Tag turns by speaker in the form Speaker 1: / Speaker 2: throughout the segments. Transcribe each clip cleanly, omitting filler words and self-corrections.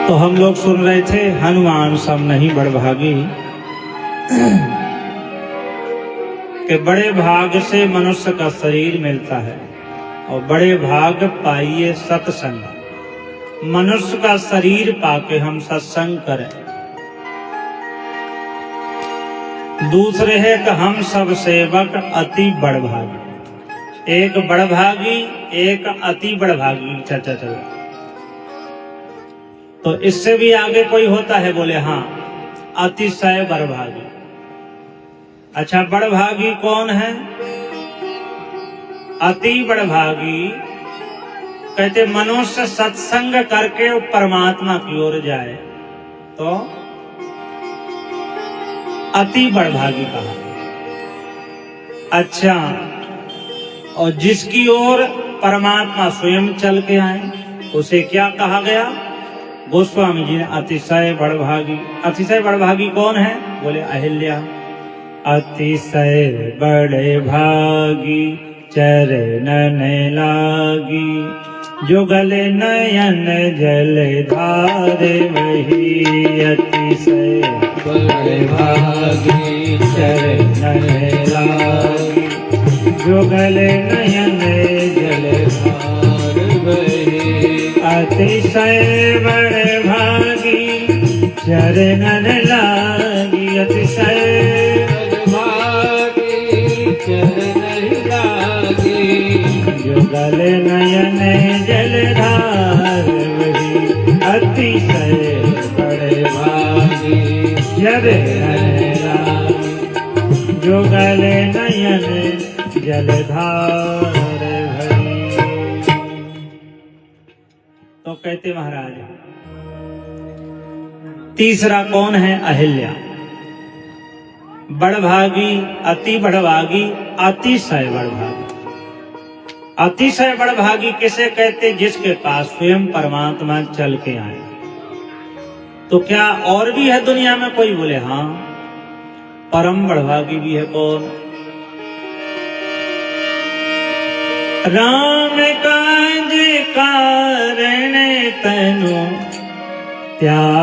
Speaker 1: तो हम लोग सुन रहे थे हनुमान सब नहीं बड़भागी कि बड़े भाग से मनुष्य का शरीर मिलता है और बड़े भाग पाइए सत्संग। मनुष्य का शरीर पाके हम सत्संग करें। दूसरे है कि हम सब सेवक अति बड़भागी। एक बड़भागी एक अति बड़भागी चर्चा चल। तो इससे भी आगे कोई होता है? बोले हाँ, अतिशय बड़भागी। अच्छा, बड़भागी कौन है? अति बड़भागी कहते मनुष्य सत्संग करके परमात्मा की ओर जाए तो अति बड़भागी कहा। अच्छा, और जिसकी ओर परमात्मा स्वयं चल के आए उसे क्या कहा गया? गोस्वामी जी ने अतिशय बड़भागी। अतिशय बड़भागी कौन है? बोले अहिल्या। अतिशय बड़े भागी चरणन लागी, जुगल नयन जल धारे वही। अतिशय
Speaker 2: बड़े भागी
Speaker 1: चरणन लागी, जुगल नयन जल
Speaker 2: धार वही।
Speaker 1: अतिशय बड़े भागी चरणन लागी। अतिशय
Speaker 2: भागी चरण लागी,
Speaker 1: जुगल नयन जलधार वही। अतिशय बड़े
Speaker 2: भागी
Speaker 1: चरणन लागी, जुगल नयन जलधार भरी। तो कहते महाराज तीसरा कौन है? अहिल्या। बड़भागी, अति बड़भागी, अतिशय बड़भागी। अतिशय बड़भागी किसे कहते? जिसके पास स्वयं परमात्मा चल के आए। तो क्या और भी है दुनिया में कोई? बोले हाँ, परम बड़भागी भी है। कौन? राम काज कारण तनु त्यागी,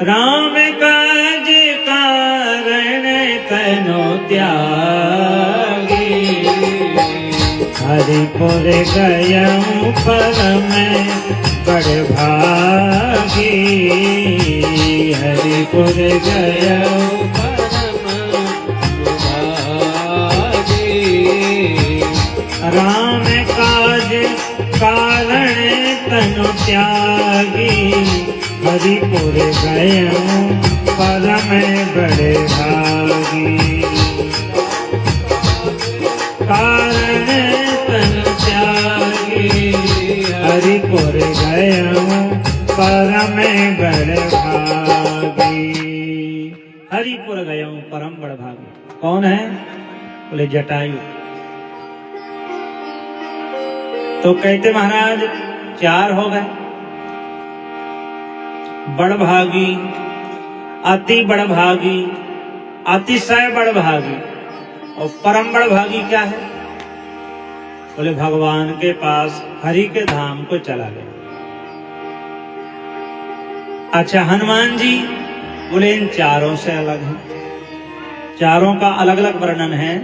Speaker 1: राम काज कारण तनु त्यागी। हरिपुर गयऊं परम बड़भागी, हरिपुर गयऊं राम काज कारण तनु त्यागी। हरिपुर गयऊं परम बड़े भागी, कारण तनु त्यागी। हरिपुर गयऊं परम बड़े भागी। हरिपुर गयऊं परम बड़ भागी कौन है? बोले जटायु। तो कहते महाराज चार हो गए, बड़भागी, अति बड़भागी, अतिशय बड़भागी और परम बड़भागी क्या है? बोले भगवान के पास हरि के धाम को चला गया। अच्छा, हनुमान जी बोले इन चारों से अलग है। चारों का अलग अलग वर्णन है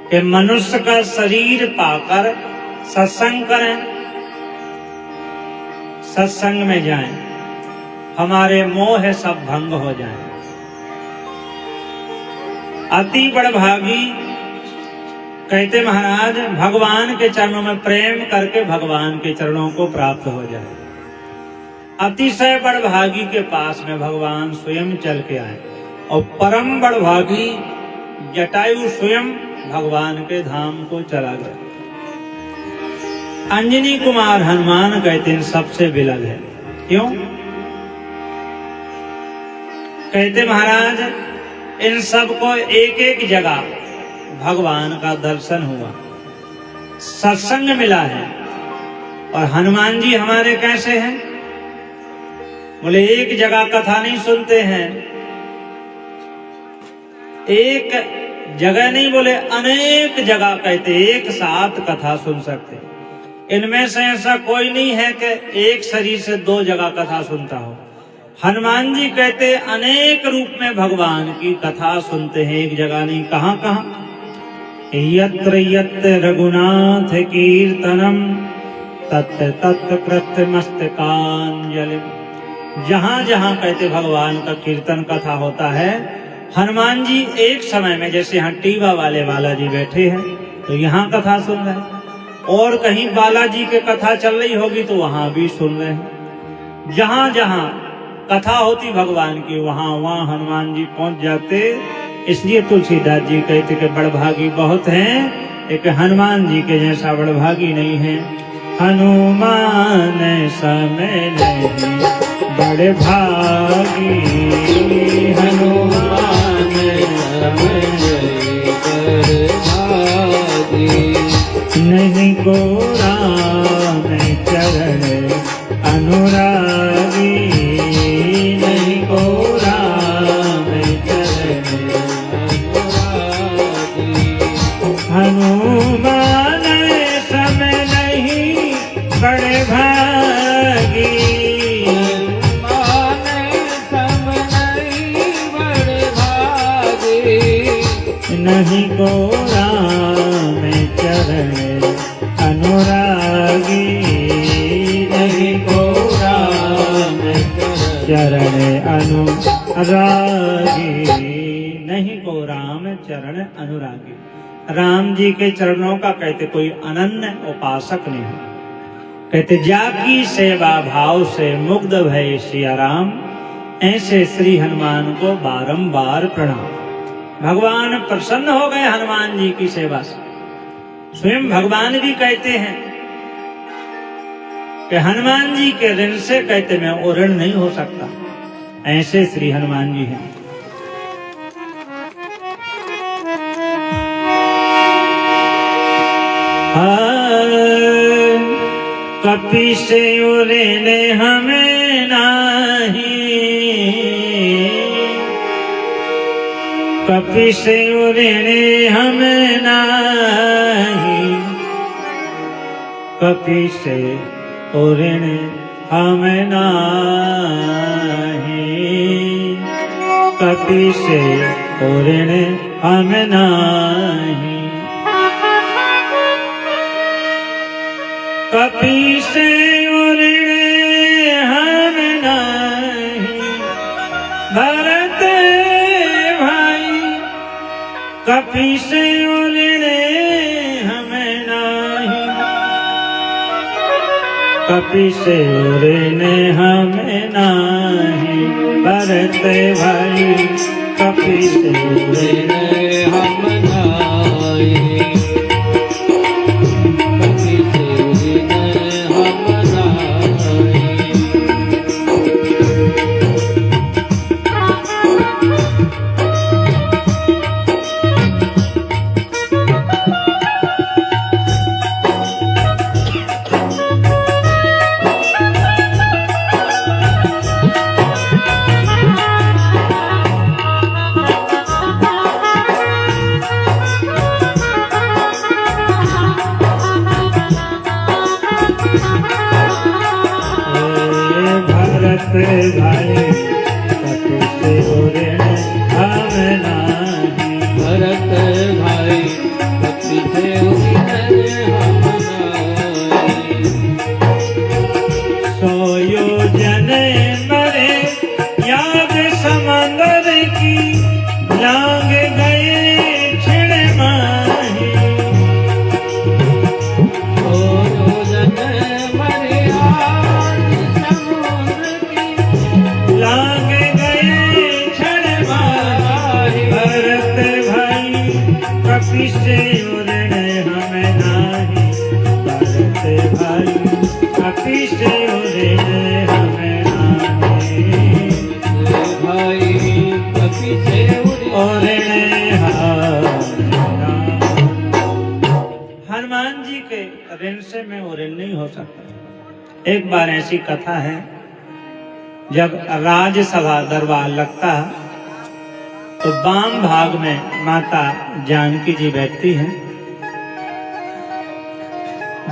Speaker 1: कि मनुष्य का शरीर पाकर सत्संग करें, सत्संग में जाएं, हमारे मोह सब भंग हो जाएं। अति बड़भागी कहते महाराज भगवान के चरणों में प्रेम करके भगवान के चरणों को प्राप्त हो जाए। अतिशय बड़भागी के पास में भगवान स्वयं चल के आए और परम बड़भागी जटायु स्वयं भगवान के धाम को चला गया। अंजनी कुमार हनुमान कहते हैं सबसे विलग है। क्यों? कहते महाराज इन सबको एक एक जगह भगवान का दर्शन हुआ, सत्संग मिला है। और हनुमान जी हमारे कैसे हैं? बोले एक जगह कथा नहीं सुनते हैं, एक जगह नहीं, बोले अनेक जगह कहते एक साथ कथा सुन सकते। इनमें से ऐसा कोई नहीं है कि एक शरीर से दो जगह कथा सुनता हो। हनुमान जी कहते अनेक रूप में भगवान की कथा सुनते हैं, एक जगह नहीं, कहाँ कहाँ। यत्र यत्र रघुनाथ कीर्तनम तत्र तत्र कृत्य मस्तकांजलि। जहां जहां कहते भगवान का कीर्तन कथा होता है, हनुमान जी एक समय में, जैसे यहाँ टीवा वाले बालाजी बैठे हैं तो यहाँ कथा सुन रहे हैं, और कहीं बालाजी के कथा चल रही होगी तो वहां भी सुन रहे हैं। जहां जहां कथा होती भगवान की वहां वहां हनुमान जी पहुंच जाते। इसलिए तुलसीदास जी कहते कि बड़भागी बहुत हैं, एक हनुमान जी के जैसा बड़भागी नहीं है। हनुमान समय नहीं बड़े भागी,
Speaker 2: हनुमान समय बड़े भागी।
Speaker 1: नहीं को राम चरण अनुरागी, नहीं को राम चरण
Speaker 2: अनुरागी।
Speaker 1: हनुमान समय नहीं बड़े भागी,
Speaker 2: हनुमान समय बड़े भागी।
Speaker 1: नहीं को राम चरण अनुरागी, नहीं को राम चरण अनुरागी, नहीं को राम चरण अनुरागी। राम जी के चरणों का कहते कोई अनन्य उपासक नहीं है। कहते जाकी सेवा भाव से मुग्ध भय सिया राम, ऐसे श्री हनुमान को बारंबार प्रणाम। भगवान प्रसन्न हो गए हनुमान जी की सेवा से। स्वयं भगवान भी कहते हैं कि हनुमान जी के ऋण से कहते मैं वो ऋण नहीं हो सकता, ऐसे श्री हनुमान जी हैं। कपि से ऋण हमें नाही, कपि से ऋण हमें नाही, कपि से ऋण हमें नाही, कपि से ऋण हमें नाही। कपि से ऋण हमें नाही, भरत भाई, कपि से ऋण हमें नाही, कपि से ऋण हमें नाही, भरत भाई, कपि से ऋण
Speaker 2: हम नाही।
Speaker 1: भाई, कपि से ऋण हमें नाही,
Speaker 2: भरत भाई, कपि से ऋण हम नाही।
Speaker 1: सौ योजन मरे याद समंदर की, लांग गए छिड़ माही।
Speaker 2: ओ योजन मरे याद समुद्र की,
Speaker 1: लांग गए क्षण माही। भरत भाई, कपि से ऋण हमें नाही, भरत भाई, कपि से ऋण हमें नाही।
Speaker 2: भाई, कपि से
Speaker 1: ऋण हनुमान जी के ऋण से मैं वो ऋण नहीं हो सकता। एक बार ऐसी कथा है, जब राजसभा दरबार लगता तो वाम भाग में माता जानकी जी बैठती हैं।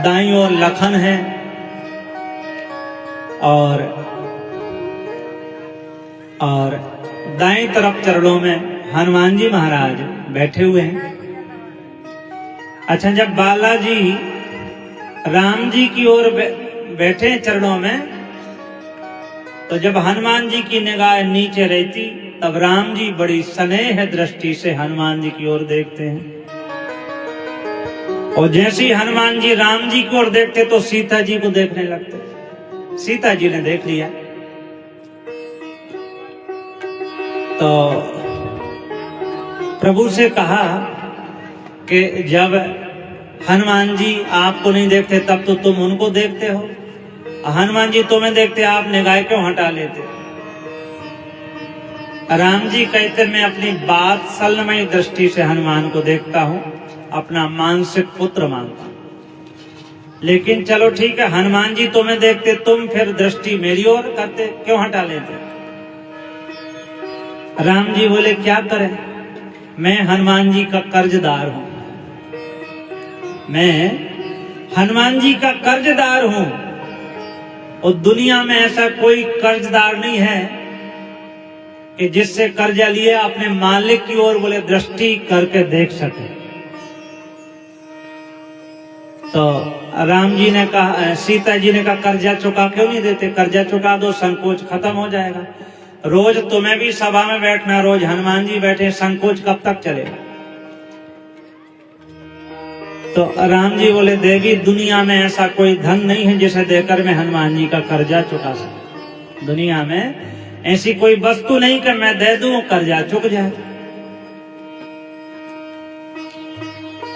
Speaker 1: दाईं ओर लखन है और दाईं तरफ चरणों में हनुमान जी महाराज बैठे हुए हैं। अच्छा, जब बालाजी राम जी की ओर बैठे चरणों में, तो जब हनुमान जी की निगाह नीचे रहती, तब राम जी बड़ी स्नेह दृष्टि से हनुमान जी की ओर देखते हैं। और जैसे ही हनुमान जी राम जी की ओर देखते तो सीता जी को देखने लगते। सीता जी ने देख लिया तो प्रभु से कहा कि जब हनुमान जी आपको नहीं देखते तब तो तुम उनको देखते हो, हनुमान जी तुम्हें देखते आप निगाह क्यों हटा लेते? राम जी कहते मैं अपनी वात्सल्यमय दृष्टि से हनुमान को देखता हूं, अपना मानसिक पुत्र मानता हूं। लेकिन चलो ठीक है, हनुमान जी तुम्हें देखते, तुम फिर दृष्टि मेरी ओर करते, क्यों हटा लेते? राम जी बोले क्या करें, मैं हनुमान जी का कर्जदार हूं, मैं हनुमान जी का कर्जदार हूं। और दुनिया में ऐसा कोई कर्जदार नहीं है कि जिससे कर्जा लिए अपने मालिक की ओर बोले दृष्टि करके देख सके। तो राम जी ने कहा, सीता जी ने कहा कर्जा चुका क्यों नहीं देते? कर्जा चुका दो, संकोच खत्म हो जाएगा। रोज तुम्हें भी सभा में बैठना, रोज हनुमान जी बैठे, संकोच कब तक चलेगा? तो राम जी बोले देवी, दुनिया में ऐसा कोई धन नहीं है जिसे देकर मैं हनुमान जी का कर्जा चुका सकूं। दुनिया में ऐसी कोई वस्तु नहीं कि मैं दे दूं कर्जा चुक जाए।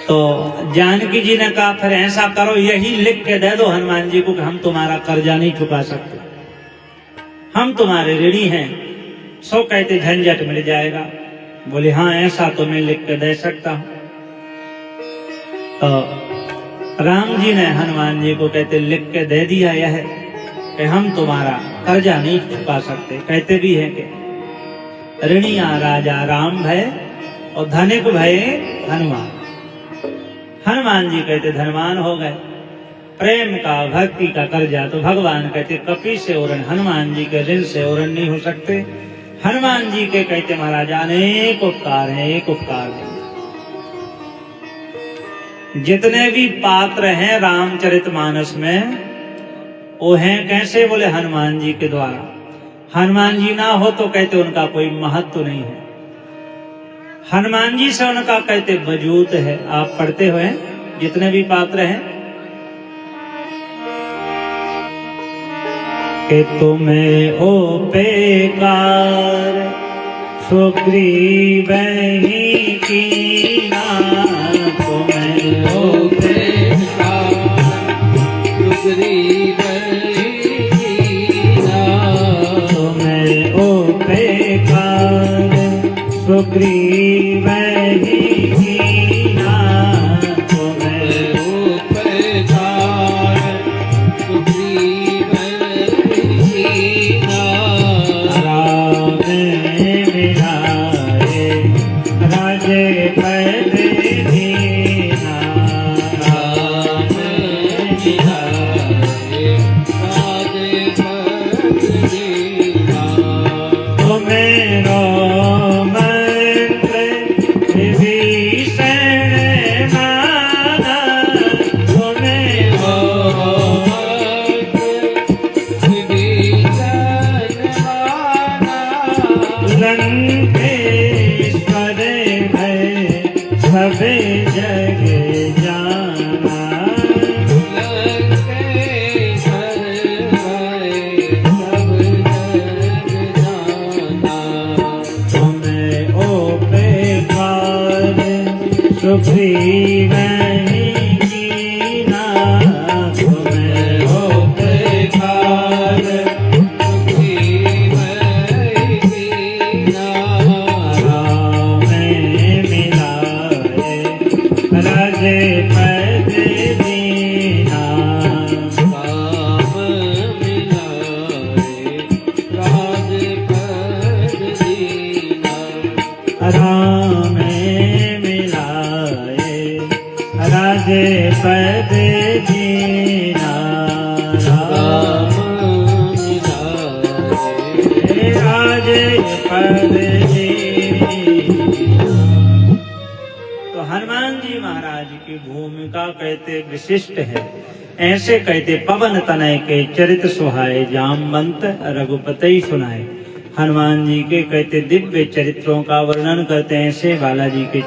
Speaker 1: तो जानकी जी ने कहा फिर ऐसा करो, यही लिख के दे दो हनुमान जी को कि हम तुम्हारा कर्जा नहीं चुका सकते, हम तुम्हारे ऋणी हैं, सो कहते झंझट मिल जाएगा। बोले हाँ, ऐसा तो मैं लिख के दे सकता हूं। तो राम जी ने हनुमान जी को कहते लिख के दे दिया यह कि हम तुम्हारा कर्जा नहीं चुका सकते। कहते भी हैं कि ऋणिया राजा राम भय और धनिक भय हनुमान। हनुमान जी कहते धनवान हो गए। प्रेम का, भक्ति का कर्जा तो भगवान कहते कपि से ओरण, हनुमान जी के ऋण से ओरण नहीं हो सकते। हनुमान जी के कहते महाराज अनेक उपकार हैं, एक उपकार नहीं। जितने भी पात्र हैं रामचरितमानस में, वो हैं कैसे? बोले हनुमान जी के द्वारा। हनुमान जी ना हो तो कहते उनका कोई महत्व नहीं है, हनुमान जी से उनका कहते वजूद है। आप पढ़ते हुए जितने भी पात्र हैं कि तुम्हें ओपेकार सुग्रीव ही कीना, तुम्हें
Speaker 2: ओपेकार सुग्रीव ही कीना,
Speaker 1: तुम्हें ओपेकार सुग्रीव ही कीना, तुम्हें
Speaker 2: ओपेकार सुग्रीव ही कीना,
Speaker 1: राम मिलाए राजे पद दीना,
Speaker 2: राम मिलाए राजे पद दीना,
Speaker 1: तुम्हें मंत्र विभीषण माना, तुम्हें लंकेश्वर भय सब जग जाना, तुम्हें ओपेकार सुग्रीव ही कीना, तुम्हें ओपेकार राम मिलाए राजे पद दीना, राम मिलाए की भूमिका कहते विशिष्ट है। ऐसे कहते पवन तनय के चरित सुहाए, जामवंत रघुपति सुनाए। हनुमान जी के कहते दिव्य चरित्रों का वर्णन करते हैं। ऐसे बालाजी के